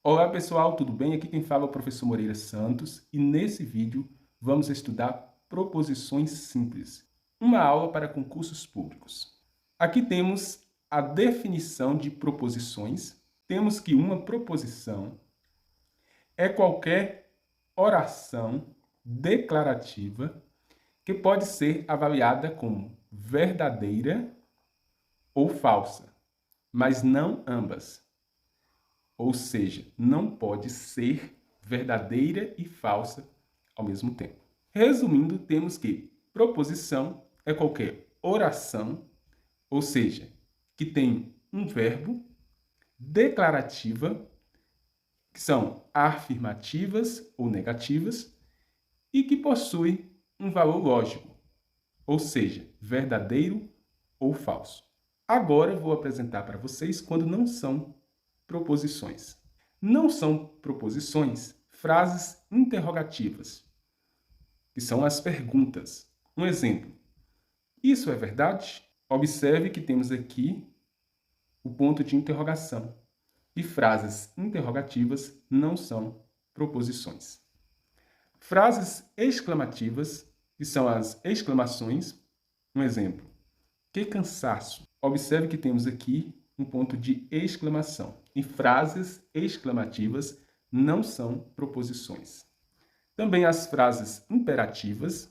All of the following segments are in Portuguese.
Olá pessoal, tudo bem? Aqui quem fala é o professor Moreira Santos e nesse vídeo vamos estudar proposições simples, uma aula para concursos públicos. Aqui temos a definição de proposições. Temos que uma proposição é qualquer oração declarativa que pode ser avaliada como verdadeira ou falsa, mas não ambas. Ou seja, não pode ser verdadeira e falsa ao mesmo tempo. Resumindo, temos que proposição é qualquer oração, ou seja, que tem um verbo, declarativa, que são afirmativas ou negativas, e que possui um valor lógico, ou seja, verdadeiro ou falso. Agora vou apresentar para vocês quando não são proposições. Não são proposições frases interrogativas, que são as perguntas. Um exemplo: isso é verdade? Observe que temos aqui o ponto de interrogação. E frases interrogativas não são proposições. Frases exclamativas, que são as exclamações. Um exemplo: que cansaço! Observe que temos aqui um ponto de exclamação. E frases exclamativas não são proposições. Também as frases imperativas,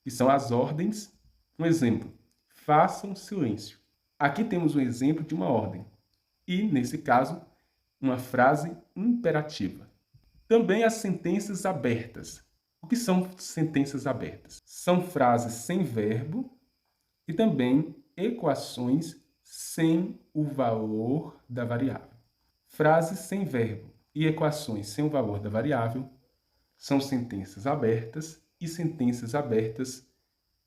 que são as ordens. Um exemplo: façam silêncio. Aqui temos um exemplo de uma ordem. E, nesse caso, uma frase imperativa. Também as sentenças abertas. O que são sentenças abertas? São frases sem verbo e também equações sem o valor da variável. Frases sem verbo e equações sem o valor da variável são sentenças abertas e sentenças abertas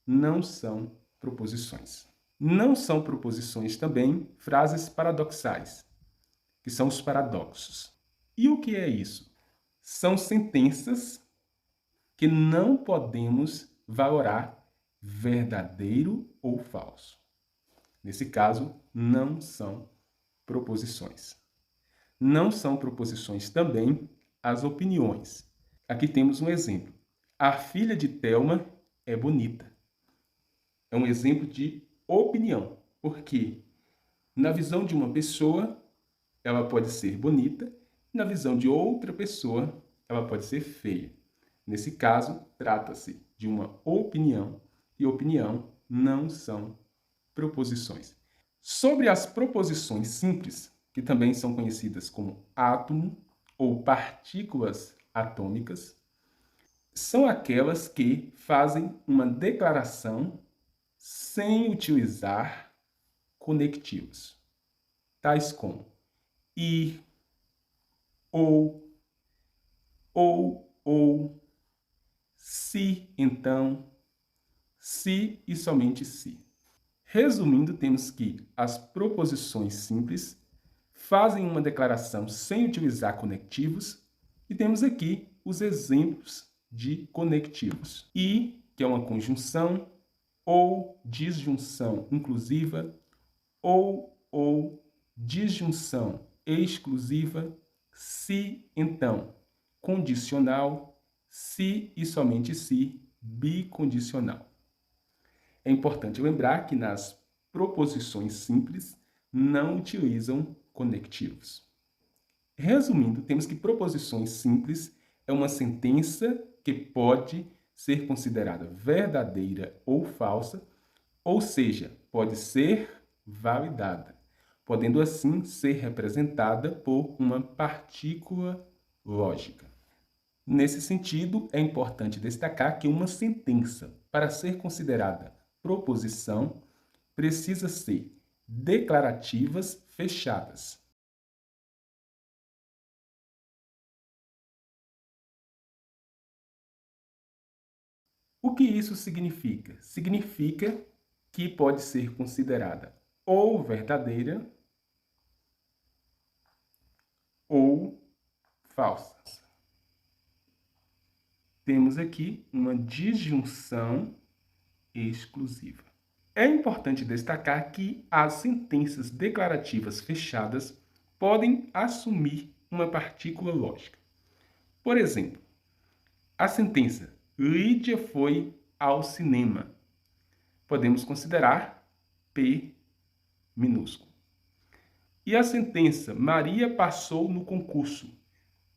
não são proposições. Não são proposições também frases paradoxais, que são os paradoxos. E o que é isso? São sentenças que não podemos valorar verdadeiro ou falso. Nesse caso, não são proposições. Não são proposições também as opiniões. Aqui temos um exemplo. A filha de Thelma é bonita. É um exemplo de opinião, porque na visão de uma pessoa, ela pode ser bonita, na visão de outra pessoa, ela pode ser feia. Nesse caso, trata-se de uma opinião, e opinião não são proposições. Sobre as proposições simples, que também são conhecidas como átomo ou partículas atômicas, são aquelas que fazem uma declaração sem utilizar conectivos, tais como ir, ou, se, então, se e somente se. Resumindo, temos que as proposições simples fazem uma declaração sem utilizar conectivos e temos aqui os exemplos de conectivos. E, que é uma conjunção, ou disjunção inclusiva, ou disjunção exclusiva, se, então, condicional, se e somente se, bicondicional. É importante lembrar que nas proposições simples não utilizam conectivos. Resumindo, temos que proposições simples é uma sentença que pode ser considerada verdadeira ou falsa, ou seja, pode ser validada, podendo assim ser representada por uma partícula lógica. Nesse sentido, é importante destacar que uma sentença, para ser considerada proposição, precisa ser declarativas fechadas. O que isso significa? Significa que pode ser considerada ou verdadeira ou falsa. Temos aqui uma disjunção exclusiva. É importante destacar que as sentenças declarativas fechadas podem assumir uma partícula lógica. Por exemplo, a sentença Lídia foi ao cinema. Podemos considerar P minúsculo. E a sentença Maria passou no concurso.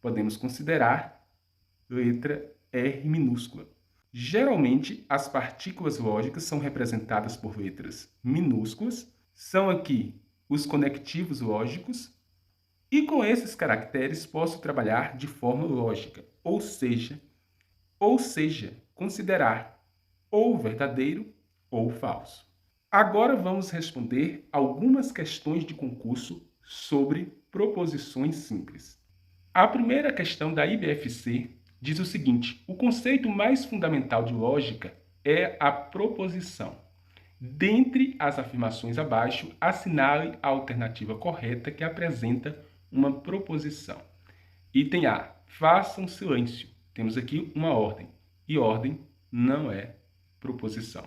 Podemos considerar letra R minúscula. Geralmente, as partículas lógicas são representadas por letras minúsculas. São aqui os conectivos lógicos. E com esses caracteres posso trabalhar de forma lógica, ou seja, considerar ou verdadeiro ou falso. Agora vamos responder algumas questões de concurso sobre proposições simples. A primeira questão da IBFC diz o seguinte: o conceito mais fundamental de lógica é a proposição. Dentre as afirmações abaixo, assinale a alternativa correta que apresenta uma proposição. Item A. Faça um silêncio. Temos aqui uma ordem. E ordem não é proposição.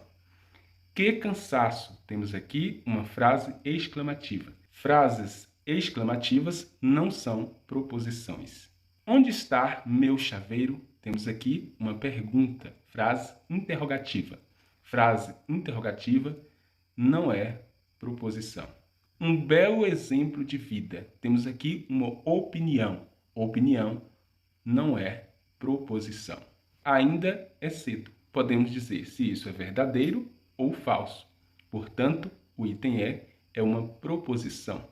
Que cansaço. Temos aqui uma frase exclamativa. Frases exclamativas não são proposições. Onde está meu chaveiro? Temos aqui uma pergunta. Frase interrogativa. Frase interrogativa não é proposição. Um belo exemplo de vida. Temos aqui uma opinião. Opinião não é proposição. Ainda é cedo. Podemos dizer se isso é verdadeiro ou falso. Portanto, o item E é uma proposição.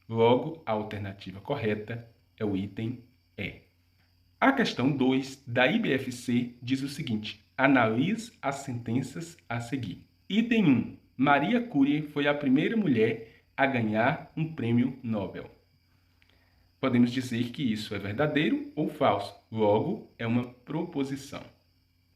Logo, a alternativa correta é o item E. A questão 2 da IBFC diz o seguinte: analise as sentenças a seguir. Item 1. Maria Curie foi a primeira mulher a ganhar um prêmio Nobel. Podemos dizer que isso é verdadeiro ou falso. Logo, é uma proposição.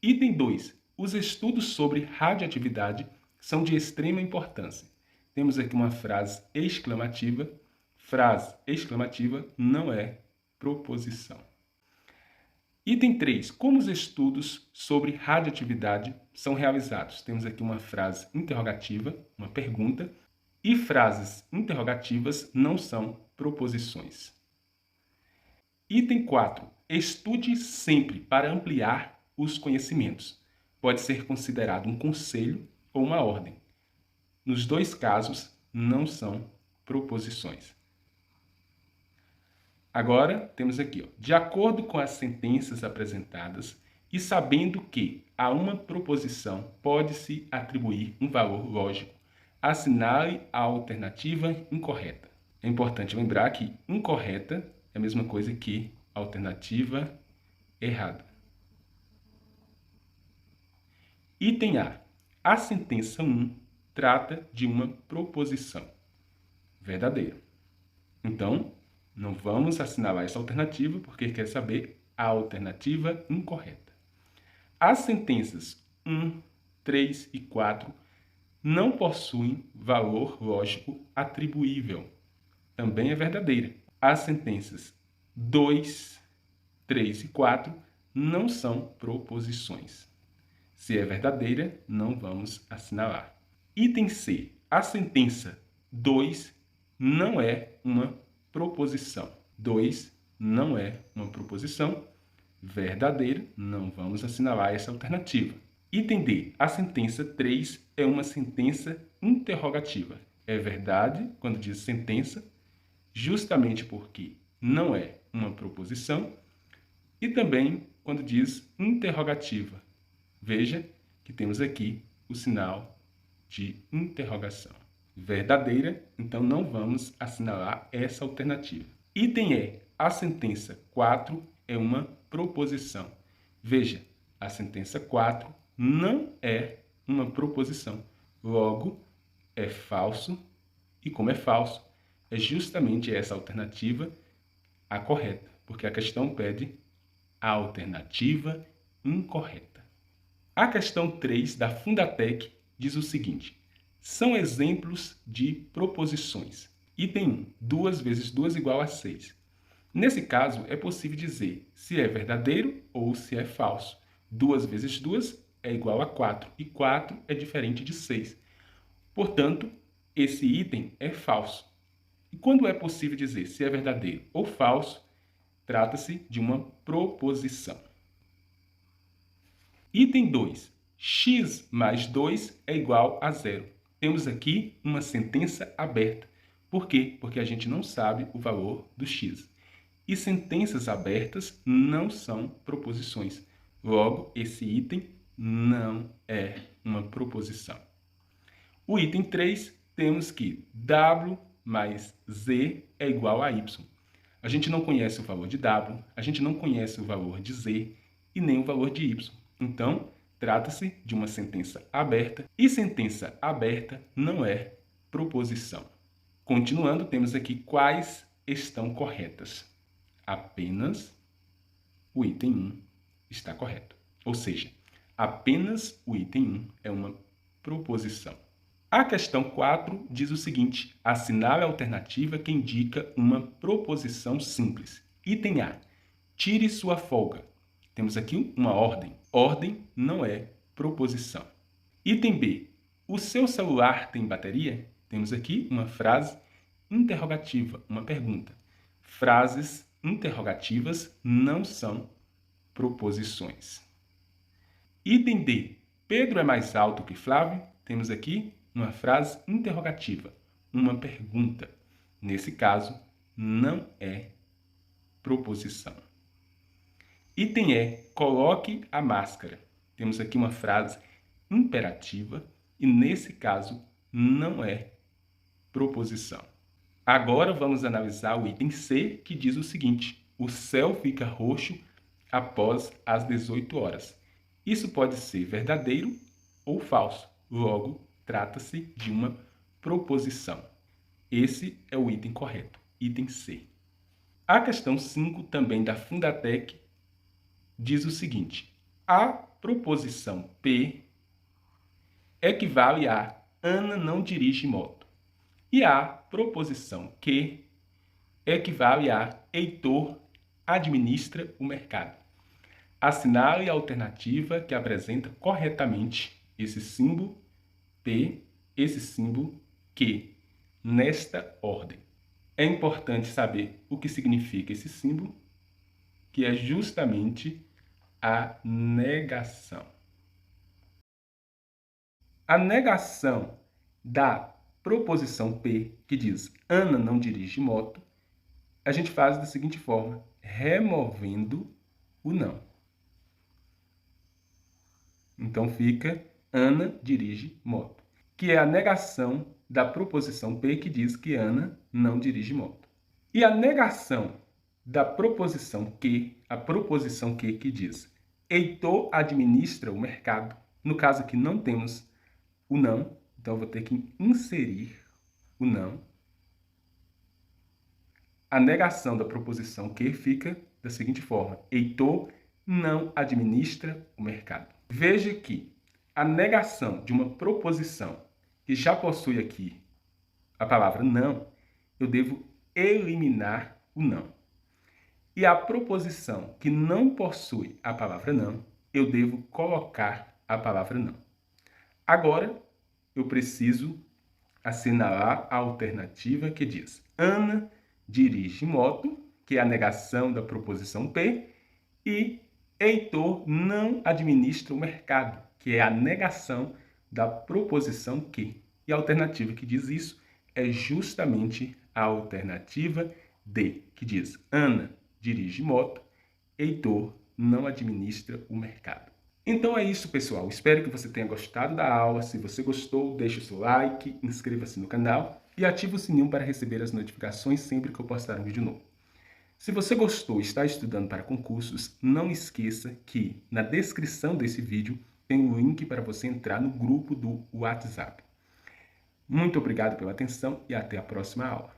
Item 2. Os estudos sobre radioatividade são de extrema importância. Temos aqui uma frase exclamativa. Frase exclamativa não é proposição. Item 3. Como os estudos sobre radioatividade são realizados? Temos aqui uma frase interrogativa, uma pergunta, e frases interrogativas não são proposições. Item 4. Estude sempre para ampliar os conhecimentos. Pode ser considerado um conselho ou uma ordem. Nos dois casos, não são proposições. Agora, temos aqui, de acordo com as sentenças apresentadas e sabendo que a uma proposição pode-se atribuir um valor lógico, assinale a alternativa incorreta. É importante lembrar que incorreta é a mesma coisa que alternativa errada. Item A. A sentença 1 trata de uma proposição verdadeira. Então, não vamos assinalar essa alternativa porque quer saber a alternativa incorreta. As sentenças 1, 3 e 4 não possuem valor lógico atribuível. Também é verdadeira. As sentenças 2, 3 e 4 não são proposições. Se é verdadeira, não vamos assinalar. Item C. A sentença 2 não é uma proposição. 2 não é uma proposição verdadeira, não vamos assinalar essa alternativa. Item D. A sentença 3 é uma sentença interrogativa. É verdade quando diz sentença, justamente porque não é uma proposição, e também quando diz interrogativa. Veja que temos aqui o sinal de interrogação. Verdadeira, então não vamos assinalar essa alternativa. Item E. A sentença 4 é uma proposição. Veja, a sentença 4 não é uma proposição. Logo, é falso. E como é falso, é justamente essa alternativa a correta, porque a questão pede a alternativa incorreta. A questão 3 da Fundatec diz o seguinte: são exemplos de proposições. Item 1. 2 vezes 2 igual a 6. Nesse caso, é possível dizer se é verdadeiro ou se é falso. 2 vezes 2 é igual a 4, e 4 é diferente de 6. Portanto, esse item é falso. E quando é possível dizer se é verdadeiro ou falso, trata-se de uma proposição. Item 2. X mais 2 é igual a zero. Temos aqui uma sentença aberta. Por quê? Porque a gente não sabe o valor do x. E sentenças abertas não são proposições. Logo, esse item não é uma proposição. O item 3, temos que W mais Z é igual a Y. A gente não conhece o valor de W, a gente não conhece o valor de Z e nem o valor de Y. Então, trata-se de uma sentença aberta e sentença aberta não é proposição. Continuando, temos aqui quais estão corretas. Apenas o item 1 está correto. Ou seja, apenas o item 1 é uma proposição. A questão 4 diz o seguinte: assinale a alternativa que indica uma proposição simples. Item A. Tire sua folga. Temos aqui uma ordem. Ordem não é proposição. Item B. O seu celular tem bateria? Temos aqui uma frase interrogativa, uma pergunta. Frases interrogativas não são proposições. Item D. Pedro é mais alto que Flávio? Temos aqui uma frase interrogativa, uma pergunta. Nesse caso, não é proposição. Item E. Coloque a máscara. Temos aqui uma frase imperativa e, nesse caso, não é proposição. Agora vamos analisar o item C, que diz o seguinte: o céu fica roxo após as 18 horas. Isso pode ser verdadeiro ou falso. Logo, trata-se de uma proposição. Esse é o item correto, item C. A questão 5, também da Fundatec, diz o seguinte: a proposição P equivale a Ana não dirige moto. E a proposição Q equivale a Heitor administra o mercado. Assinale a alternativa que apresenta corretamente esse símbolo P, esse símbolo Q, nesta ordem. É importante saber o que significa esse símbolo, que é justamente a negação. A negação da proposição P, que diz Ana não dirige moto, a gente faz da seguinte forma: removendo o não. Então fica Ana dirige moto, que é a negação da proposição P, que diz que Ana não dirige moto. E a negação da proposição Q, a proposição Q, que diz Heitor administra o mercado. No caso aqui não temos o não, então eu vou ter que inserir o não. A negação da proposição Q fica da seguinte forma: Heitor não administra o mercado. Veja que a negação de uma proposição que já possui aqui a palavra não, eu devo eliminar o não. E a proposição que não possui a palavra não, eu devo colocar a palavra não. Agora, eu preciso assinalar a alternativa que diz Ana dirige moto, que é a negação da proposição P, e Heitor não administra o mercado, que é a negação da proposição Q. E a alternativa que diz isso é justamente a alternativa D, que diz Ana dirige moto, Heitor não administra o mercado. Então é isso, pessoal. Espero que você tenha gostado da aula. Se você gostou, deixe o seu like, inscreva-se no canal e ative o sininho para receber as notificações sempre que eu postar um vídeo novo. Se você gostou e está estudando para concursos, não esqueça que na descrição desse vídeo tem um link para você entrar no grupo do WhatsApp. Muito obrigado pela atenção e até a próxima aula.